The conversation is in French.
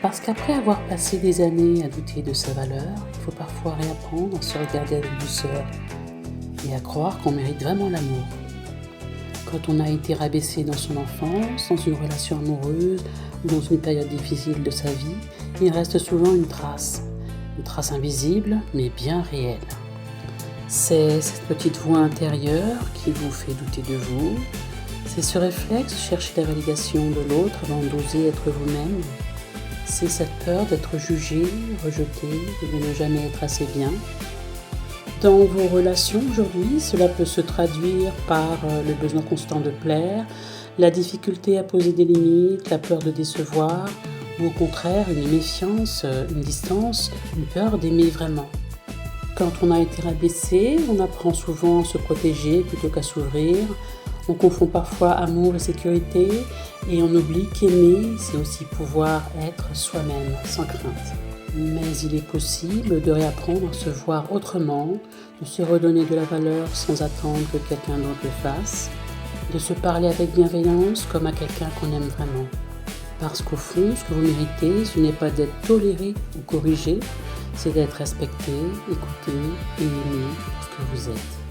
Parce qu'après avoir passé des années à douter de sa valeur, il faut parfois réapprendre à se regarder avec douceur et à croire qu'on mérite vraiment l'amour. Quand on a été rabaissé dans son enfance, dans une relation amoureuse ou dans une période difficile de sa vie, il reste souvent une trace invisible mais bien réelle. C'est cette petite voix intérieure qui vous fait douter de vous, c'est ce réflexe chercher la validation de l'autre avant d'oser être vous-même. C'est cette peur d'être jugé, rejeté et de ne jamais être assez bien. Dans vos relations aujourd'hui, cela peut se traduire par le besoin constant de plaire, la difficulté à poser des limites, la peur de décevoir, ou au contraire une méfiance, une distance, une peur d'aimer vraiment. Quand on a été rabaissé, on apprend souvent à se protéger plutôt qu'à s'ouvrir. On confond parfois amour et sécurité et on oublie qu'aimer, c'est aussi pouvoir être soi-même sans crainte. Mais il est possible de réapprendre à se voir autrement, de se redonner de la valeur sans attendre que quelqu'un d'autre le fasse, de se parler avec bienveillance comme à quelqu'un qu'on aime vraiment. Parce qu'au fond, ce que vous méritez, ce n'est pas d'être toléré ou corrigé, c'est d'être respecté, écouté et aimé pour ce que vous êtes.